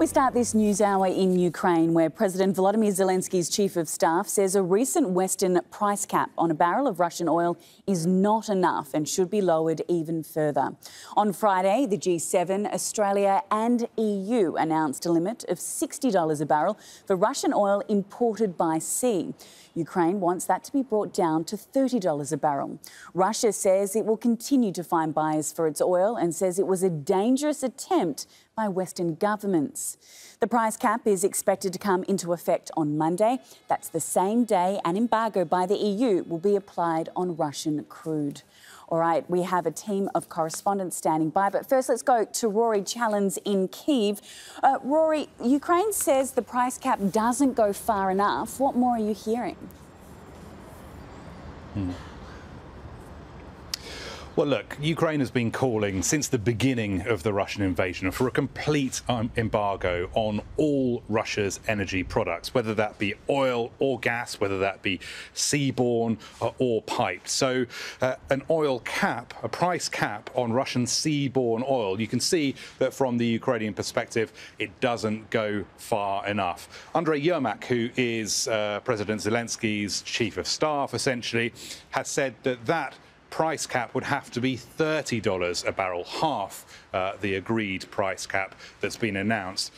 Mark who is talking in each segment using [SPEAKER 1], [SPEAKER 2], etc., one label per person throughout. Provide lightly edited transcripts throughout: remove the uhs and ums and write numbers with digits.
[SPEAKER 1] We start this news hour in Ukraine, where President Volodymyr Zelensky's chief of staff says a recent Western price cap on a barrel of Russian oil is not enough and should be lowered even further. On Friday, the G7, Australia and EU announced a limit of $60 a barrel for Russian oil imported by sea. Ukraine wants that to be brought down to $30 a barrel. Russia says it will continue to find buyers for its oil and says it was a dangerous attempt by Western governments. The price cap is expected to come into effect on Monday. That's the same day an embargo by the EU will be applied on Russian crude. All right, we have a team of correspondents standing by, but first let's go to Rory Challands in Kyiv. Rory, Ukraine says the price cap doesn't go far enough. What more are you hearing?
[SPEAKER 2] Well, look, Ukraine has been calling since the beginning of the Russian invasion for a complete embargo on all Russia's energy products, whether that be oil or gas, whether that be seaborne or piped. So an oil cap, a price cap on Russian seaborne oil, you can see that from the Ukrainian perspective, it doesn't go far enough. Andriy Yermak, who is President Zelensky's chief of staff, essentially, has said that price cap would have to be $30 a barrel, half the agreed price cap that's been announced,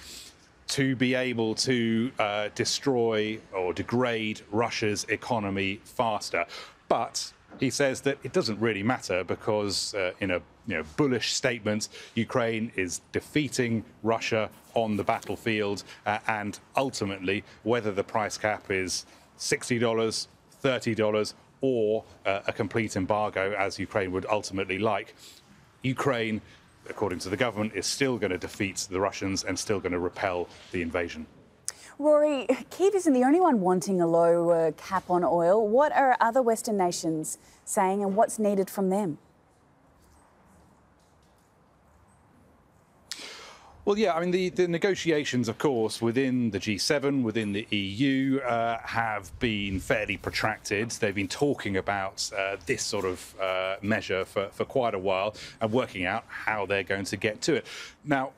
[SPEAKER 2] to be able to destroy or degrade Russia's economy faster. But he says that it doesn't really matter because in a bullish statement, Ukraine is defeating Russia on the battlefield, and ultimately, whether the price cap is $60, $30, or a complete embargo, as Ukraine would ultimately like, Ukraine, according to the government, is still going to defeat the Russians and still going to repel the invasion.
[SPEAKER 1] Rory, Kyiv isn't the only one wanting a low cap on oil. What are other Western nations saying and what's needed from them?
[SPEAKER 2] Well, yeah, I mean, the negotiations, of course, within the G7, within the EU, have been fairly protracted. They've been talking about this sort of measure for quite a while and working out how they're going to get to it. Now,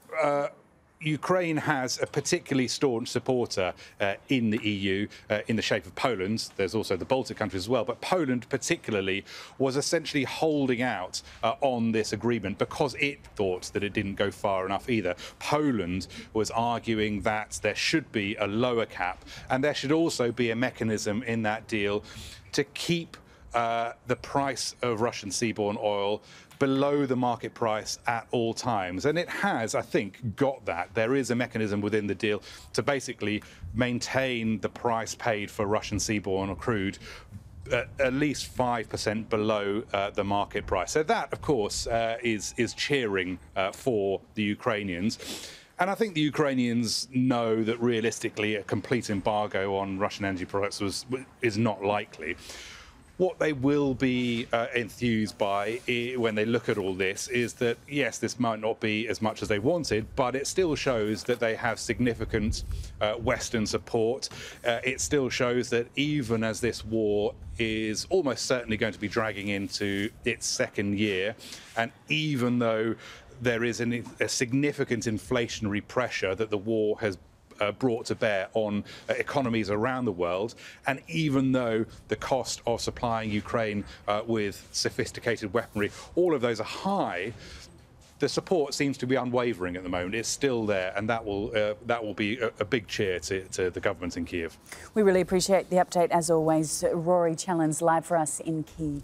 [SPEAKER 2] Ukraine has a particularly staunch supporter in the EU in the shape of Poland. There's also the Baltic countries as well. But Poland particularly was essentially holding out on this agreement because it thought that it didn't go far enough either. Poland was arguing that there should be a lower cap and there should also be a mechanism in that deal to keep the price of Russian seaborne oil below the market price at all times. And it has, I think, got that. There is a mechanism within the deal to basically maintain the price paid for Russian seaborne or crude at least 5% below the market price. So that, of course, is cheering for the Ukrainians. And I think the Ukrainians know that realistically a complete embargo on Russian energy products is not likely. What they will be enthused by when they look at all this is that, yes, this might not be as much as they wanted, but it still shows that they have significant Western support. It still shows that even as this war is almost certainly going to be dragging into its second year, and even though there is a significant inflationary pressure that the war has brought to bear on economies around the world, and even though the cost of supplying Ukraine with sophisticated weaponry, all of those are high, the support seems to be unwavering at the moment. It's still there, and that will be a big cheer to the government in Kyiv.
[SPEAKER 1] We really appreciate the update, as always. Rory Challands, live for us in Kyiv.